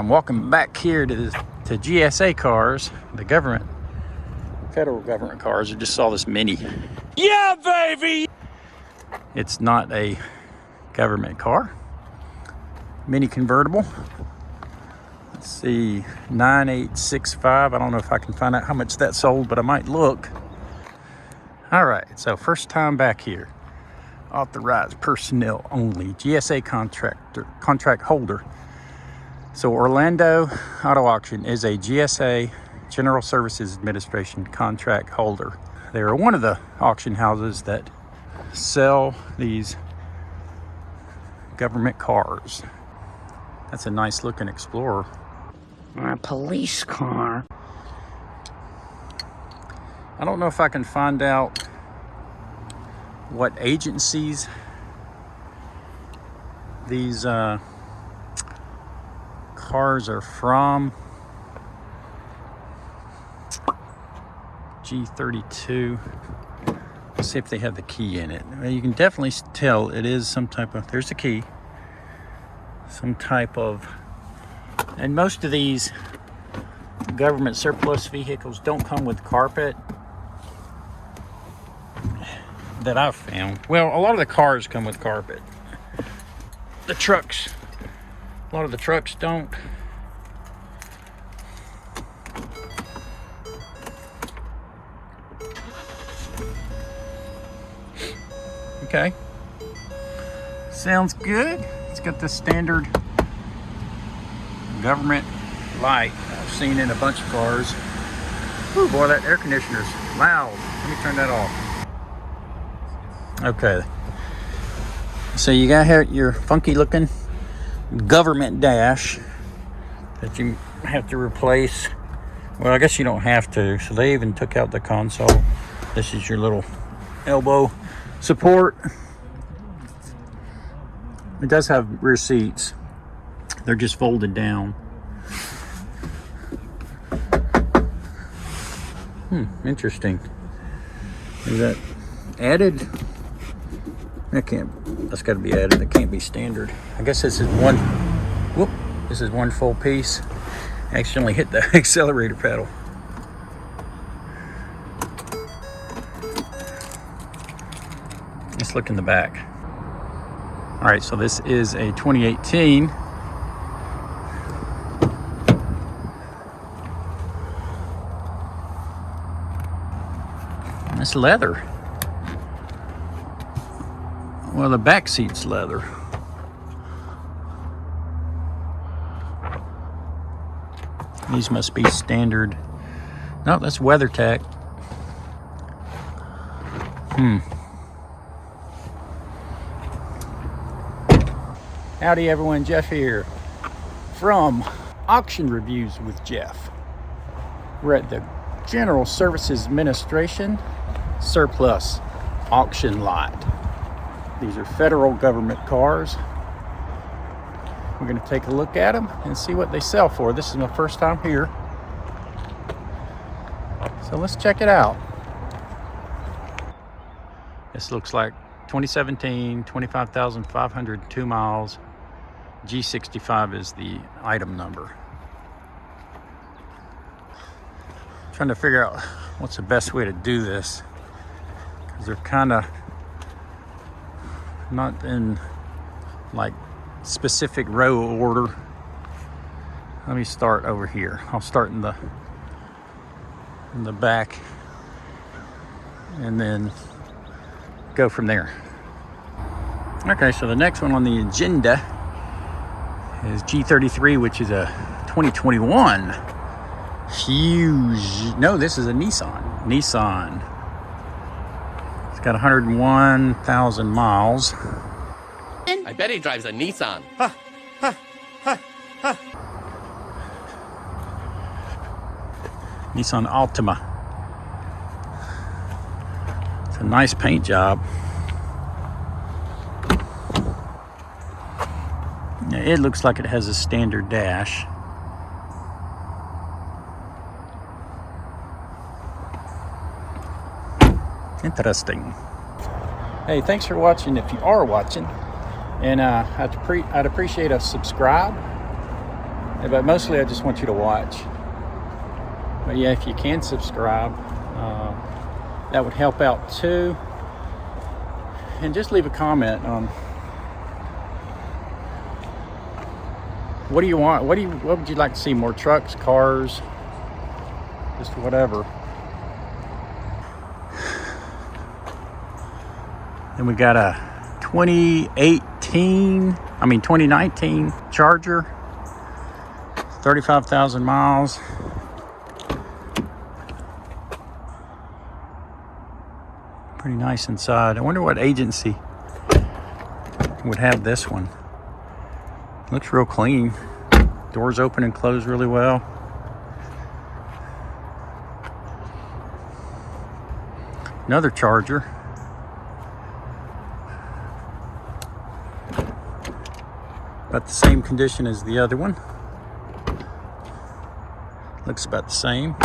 I'm walking back here to GSA cars, the federal government cars. I just saw this Mini. Yeah, baby! It's not a government car. Mini convertible. Let's see, 9865. I don't know if I can find out how much that sold, but I might look. All right, so first time back here. Authorized personnel only. GSA contract holder. So Orlando Auto Auction is a GSA, General Services Administration contract holder. They are one of the auction houses that sell these government cars. That's a nice looking Explorer. Or a police car. I don't know if I can find out what agencies these cars are from. G32. Let's see if they have the key in it. Well, you can definitely tell it is some type of, there's the key. Some type of, and most of these government surplus vehicles don't come with carpet that I've found. Well, a lot of the cars come with carpet. The trucks, a lot of the trucks don't. Okay, sounds good. It's got the standard government light I've seen in a bunch of cars. Ooh, boy, that air conditioner's loud. Let me turn that off. Okay, so you got here your funky looking government dash that you have to replace. Well, I guess you don't have to. So they even took out the console. This is your little elbow support. It does have rear seats. They're just folded down. Interesting. Is that added? That's got to be added. It can't be standard. I guess this is this is one full piece. I accidentally hit the accelerator pedal. Let's look in the back. All right, so this is a 2018. It's leather. Well, the back seat's leather. These must be standard. No, that's WeatherTech. Howdy everyone, Jeff here from Auction Reviews with Jeff. We're at the General Services Administration surplus auction lot. These are federal government cars. We're going to take a look at them and see what they sell for. This is my first time here, so let's check it out. This looks like 2017, 25,502 miles. G65 is the item number. Trying to figure out what's the best way to do this, because they're kind of not in like specific row order. Let me start over here. I'll start in the back and then go from there. Okay, so the next one on the agenda is G33, which is a 2021 Fusion. No, this is a Nissan. It's got 101,000 miles. I bet he drives a Nissan. Nissan Altima. It's a nice paint job. It looks like it has a standard dash. Interesting. Hey, thanks for watching if you are watching. And I'd appreciate a subscribe But mostly I just want you to watch. But yeah, if you can subscribe, that would help out too. And just leave a comment on what do you want? What would you like to see? More trucks, cars, just whatever. Then we got a 2019 Charger, 35,000 miles. Pretty nice inside. I wonder what agency would have this one. Looks real clean. Doors open and close really well. Another Charger. About the same condition as the other one. Looks about the same.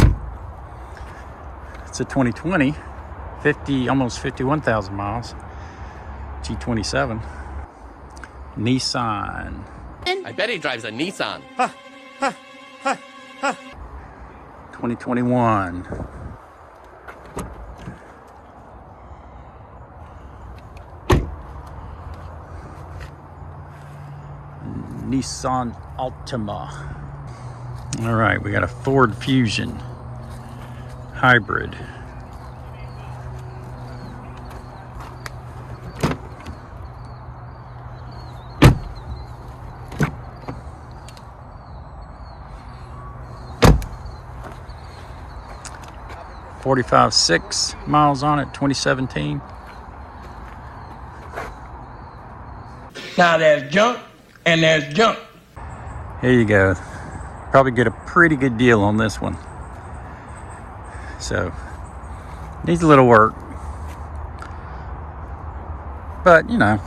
It's a 2020, almost 51,000 miles. G27. Nissan. I bet he drives a Nissan. 2021. Nissan Altima. All right, we got a Ford Fusion hybrid. $45,600 miles on it, 2017. Now there's junk and there's junk. Here you go. Probably get a pretty good deal on this one. So, needs a little work. But, you know,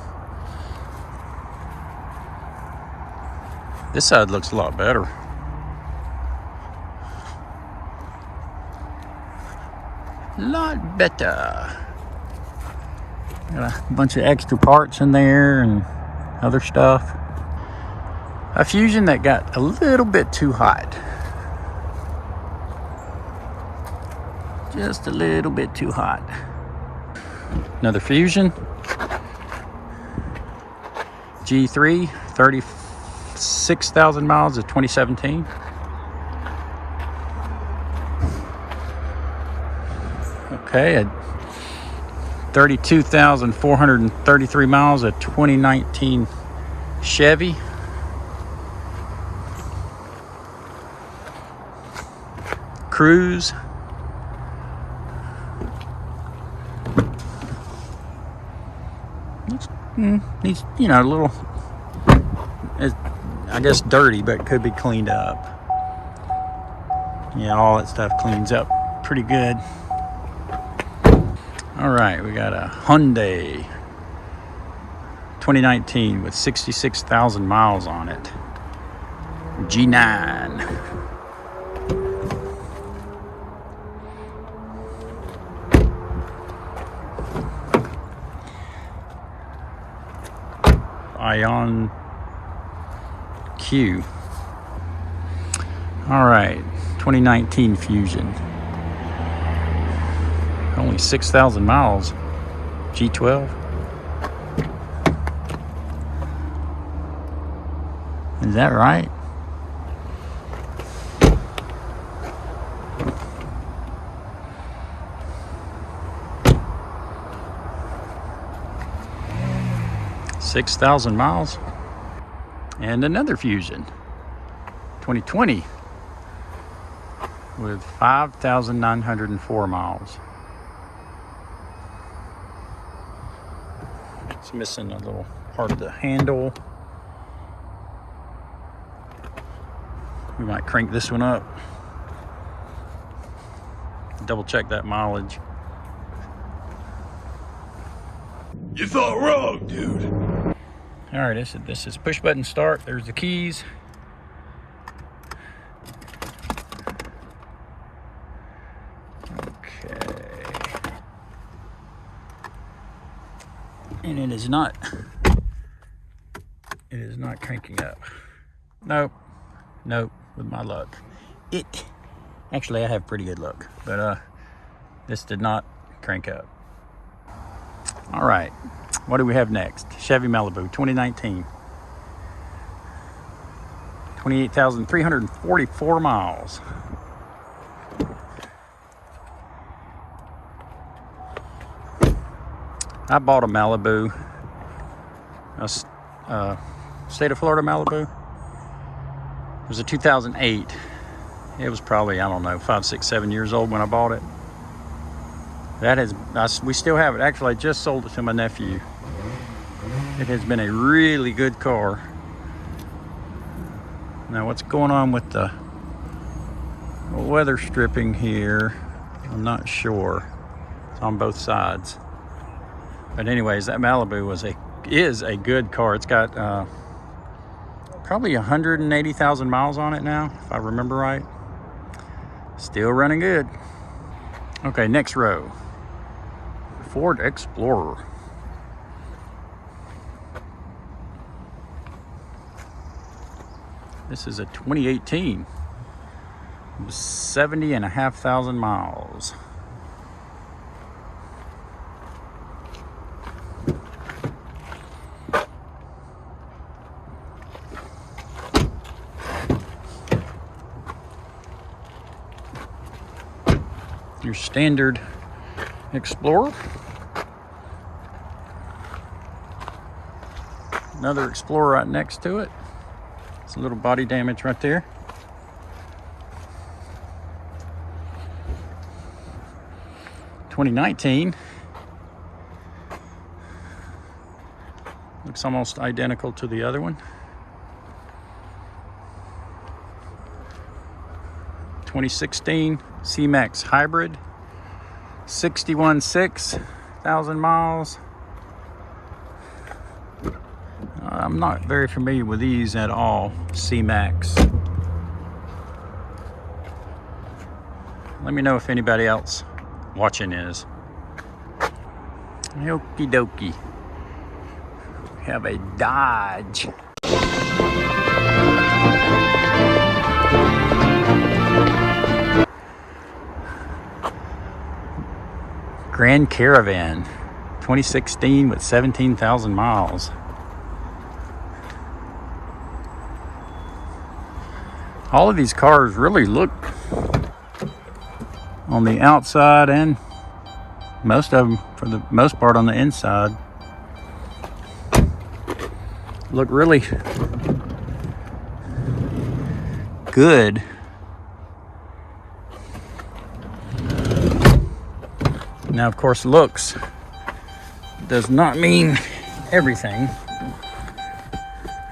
this side looks a lot better. Lot better. Got a bunch of extra parts in there and other stuff. A Fusion that got a little bit too hot. Just a little bit too hot. Another Fusion. G3, 36,000 miles of 2017. Okay, at 32,433 miles, a 2019 Chevy. Cruise. Needs, you know, a little, I guess dirty, but could be cleaned up. Yeah, all that stuff cleans up pretty good. All right, we got a Hyundai 2019 with 66,000 miles on it. G9. Ion Q. All right, 2019 Fusion. Only 6,000 miles. G12. Is that right? $6,000 and another Fusion 2020 with 5,904 miles. It's missing a little part of the handle. We might crank this one up. Double check that mileage. You thought wrong, dude. All right, this is push button start. There's the keys. Okay. And it is not cranking up. Nope, Nope, with my luck. Actually, I have pretty good luck, but this did not crank up. All right, what do we have next? Chevy Malibu, 2019. 28,344 miles. I bought a Malibu, state of Florida Malibu. It was a 2008. It was probably, I don't know, 5, 6, 7 years old when I bought it. We still have it. Actually, I just sold it to my nephew. It has been a really good car. Now, what's going on with the weather stripping here? I'm not sure. It's on both sides. But anyways, that Malibu is a good car. It's got probably 180,000 miles on it now, if I remember right. Still running good. Okay, next row. Ford Explorer. This is a 2018. 70,500 miles. Your standard Explorer. Another Explorer right next to it. It's a little body damage right there. (2019) looks almost identical to the other one. 2016 C-Max Hybrid, 61,600 miles. I'm not very familiar with these at all, C-Max. Let me know if anybody else watching is. Okie dokie. We have a Dodge. Grand Caravan, 2016 with 17,000 miles. All of these cars really look, on the outside and most of them, for the most part, on the inside, look really good. Now, of course, looks does not mean everything,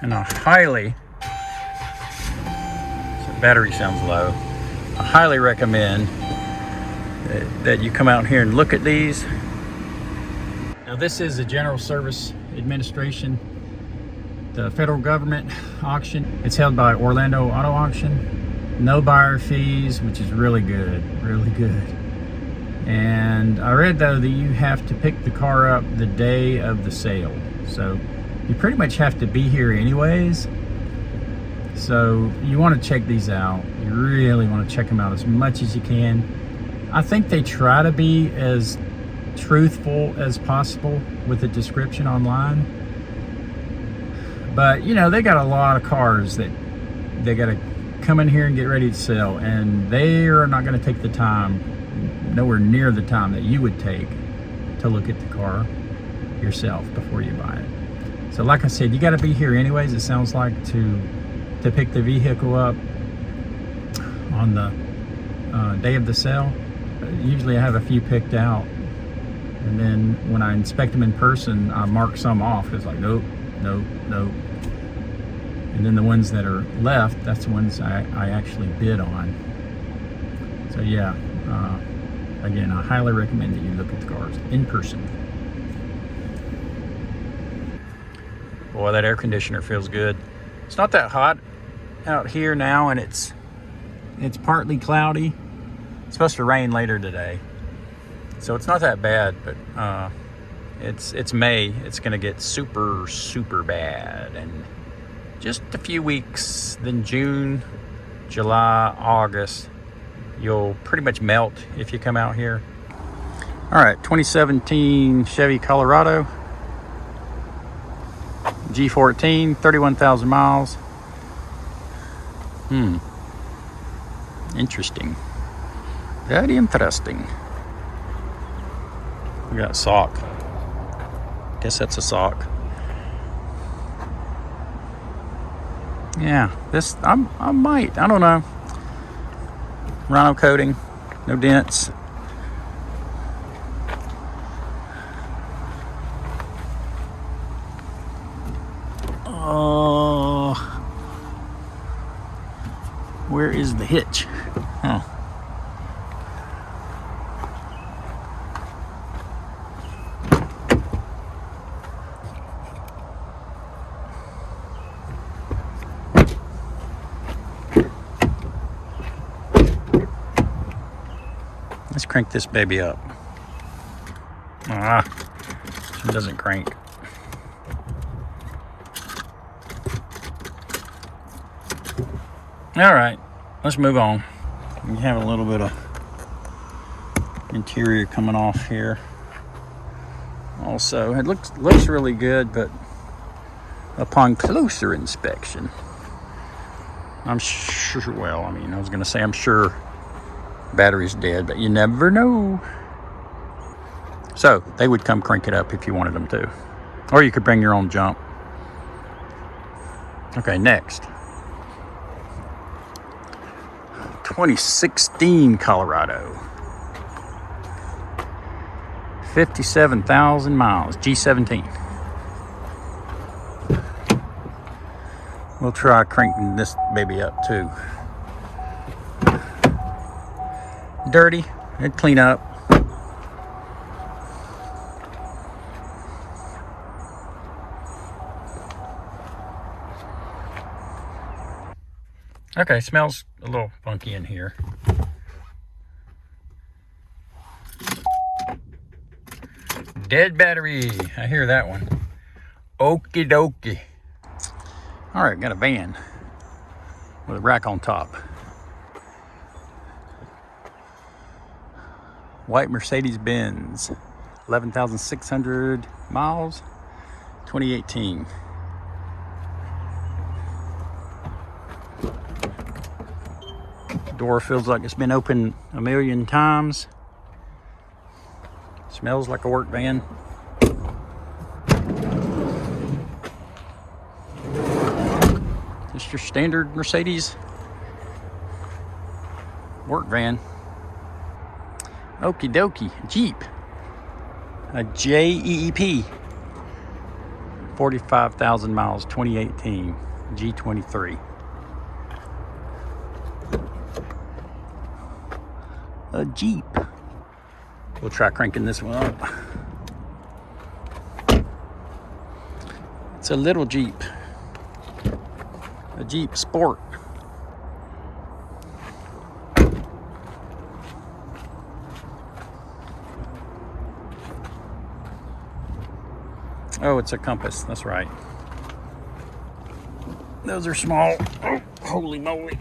and I highly, battery sounds low, I highly recommend that you come out here and look at these. Now, this is the General Service Administration, the federal government auction. It's held by Orlando Auto Auction. No buyer fees, which is really good, really good. And I read, though, that you have to pick the car up the day of the sale. So you pretty much have to be here anyways. So you want to check these out. You really want to check them out as much as you can. I think they try to be as truthful as possible with the description online. But, you know, they got a lot of cars that they got to come in here and get ready to sell. And they are not going to take the time, nowhere near the time that you would take to look at the car yourself before you buy it. So like I said, you got to be here anyways, it sounds like, to pick the vehicle up on the day of the sale. Usually I have a few picked out, and then when I inspect them in person, I mark some off. It's like, nope, nope, nope. And then the ones that are left, that's the ones I actually bid on. So yeah, again, I highly recommend that you look at the cars in person. Boy, that air conditioner feels good. It's not that hot out here now, and it's partly cloudy. It's supposed to rain later today, so it's not that bad, but it's May. It's gonna get super bad, and just a few weeks, then June, July, August, you'll pretty much melt if you come out here. All right, 2017 Chevy Colorado. G14, 31,000 miles. Interesting. Very interesting. We got a sock. Guess that's a sock. Yeah, this I might. I don't know. Rhino coating, no dents. Where is the hitch? Oh. Let's crank this baby up. It doesn't crank. All right, let's move on. We have a little bit of interior coming off here. Also, it looks really good, but upon closer inspection, I'm sure, well, I mean, I was gonna say I'm sure battery's dead, but you never know. So they would come crank it up if you wanted them to, or you could bring your own jump. Okay, next. 2016 Colorado. 57,000 miles, G17. We'll try cranking this baby up too. Dirty, it'd clean up. Okay, smells a little funky in here. Dead battery, I hear that one. Okie dokie. All right, got a van with a rack on top. White Mercedes-Benz, 11,600 miles, 2018. Door feels like it's been opened a million times. Smells like a work van. Just your standard Mercedes work van. Okie dokie. Jeep. A JEEP. 45,000 miles, 2018. G23. A Jeep. We'll try cranking this one up. It's a little Jeep. A Jeep Sport. Oh, it's a Compass. That's right. Those are small. Oh, holy moly.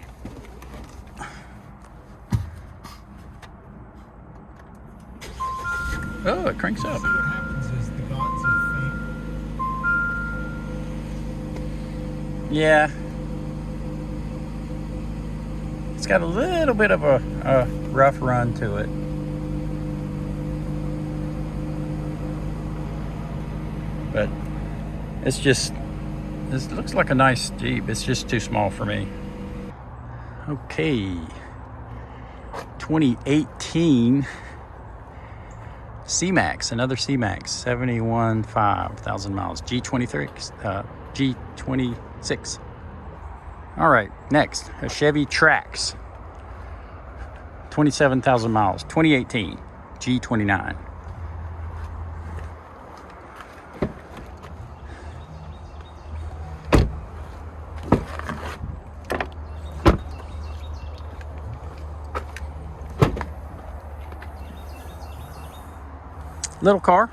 Oh, it cranks up. See what happens is the gods of fame. Yeah. It's got a little bit of a rough run to it. But it's just, this looks like a nice Jeep. It's just too small for me. Okay. 2018 C-Max, another C-Max, 71,500 miles, G23, G26. All right, next, a Chevy Trax, 27,000 miles, 2018, G29. Little car.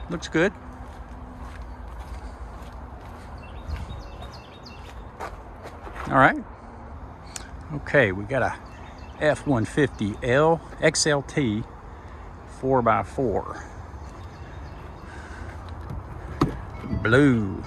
Looks good. All right. Okay, we got a F-150L XLT 4x4. Blue.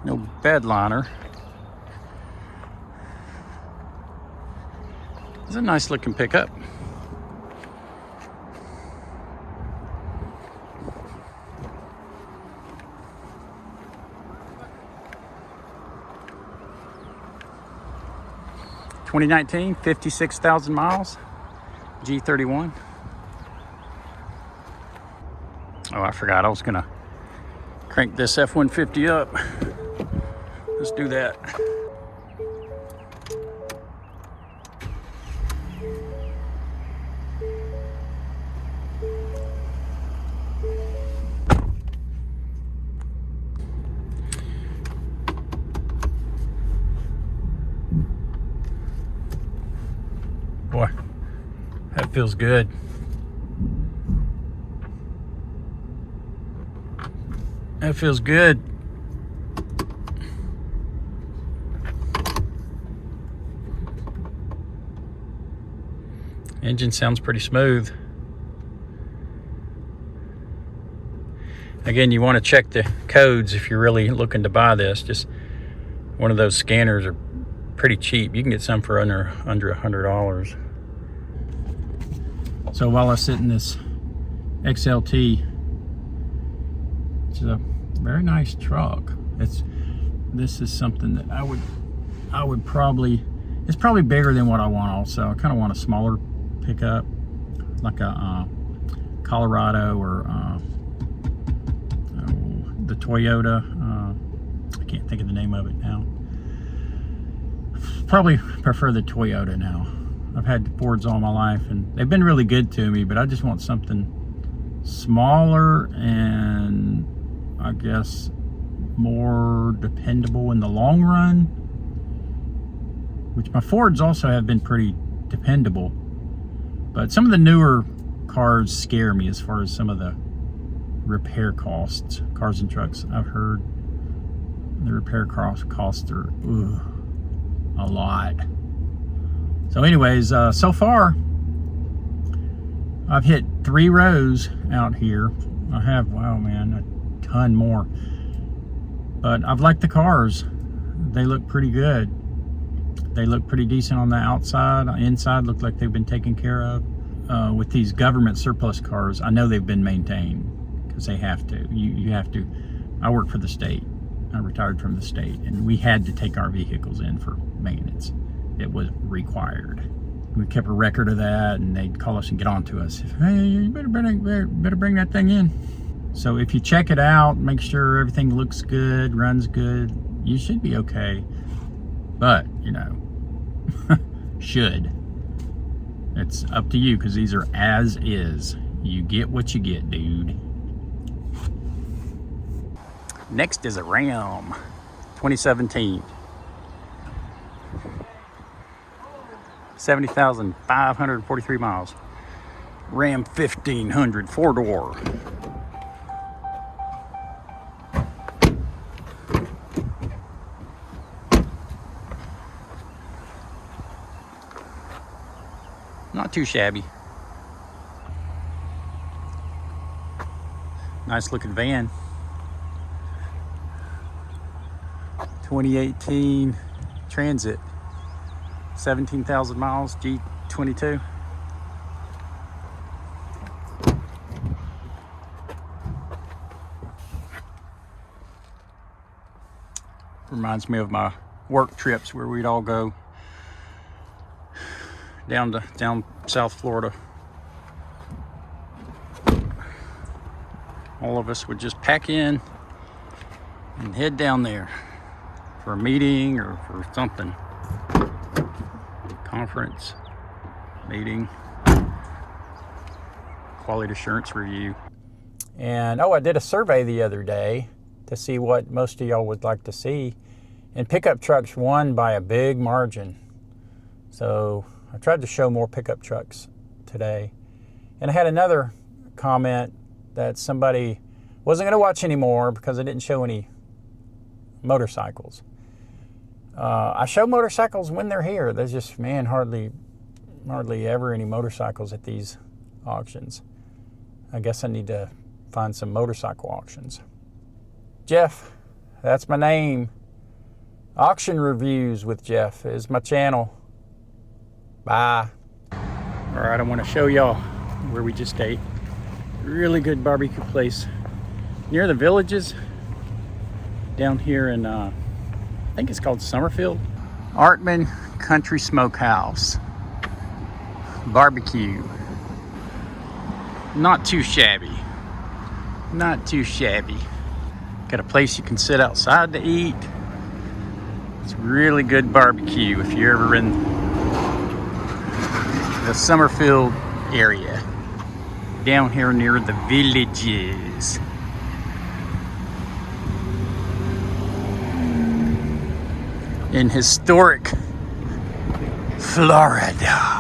No bed liner. It's a nice looking pickup. (2019) 56,000 miles. G31. Oh, I forgot. I was gonna crank this F-150 up. Let's do that. Boy, that feels good. That feels good. Engine sounds pretty smooth. Again, you want to check the codes if you're really looking to buy this. Just one of those scanners are pretty cheap. You can get some for under $100. So while I sit in this XLT, it's a very nice truck. This is something that I would probably, it's probably bigger than what I want also. I kind of want a smaller pickup, like a Colorado or the Toyota. I can't think of the name of it now. Probably prefer the Toyota now. I've had Fords all my life and they've been really good to me, but I just want something smaller and I guess more dependable in the long run, which my Fords also have been pretty dependable. But some of the newer cars scare me as far as some of the repair costs. Cars and trucks, I've heard the repair costs are a lot. So anyways, so far I've hit 3 rows out here. I have, wow man, a ton more. But I've liked the cars. They look pretty good. They look pretty decent on the outside. Inside look like they've been taken care of. With these government surplus cars, I know they've been maintained because they have to. You have to. I work for the state. I retired from the state, and we had to take our vehicles in for maintenance. It was required. We kept a record of that, and they'd call us and get on to us. Hey, you better bring that thing in. So if you check it out, make sure everything looks good, runs good, you should be okay. But, you know, should. It's up to you because these are as is. You get what you get, dude. Next is a Ram 2017. 70,543 miles. Ram 1500 4-door. Not too shabby. Nice looking van. 2018 Transit. 17,000 miles, G22. Reminds me of my work trips where we'd all go down South Florida. All of us would just pack in and head down there for a meeting or for something. Conference, meeting, quality assurance review. And I did a survey the other day to see what most of y'all would like to see. And pickup trucks won by a big margin. So I tried to show more pickup trucks today. And I had another comment that somebody wasn't going to watch anymore because I didn't show any motorcycles. I show motorcycles when they're here. There's just, man, hardly ever any motorcycles at these auctions. I guess I need to find some motorcycle auctions. Jeff, that's my name. Auction Reviews with Jeff is my channel. Bye. All right, I want to show y'all where we just ate. Really good barbecue place near the Villages down here in, I think it's called Summerfield. Artman Country Smokehouse. Barbecue. Not too shabby. Not too shabby. Got a place you can sit outside to eat. It's really good barbecue if you're ever in the Summerfield area. Down here near the Villages. In historic Florida.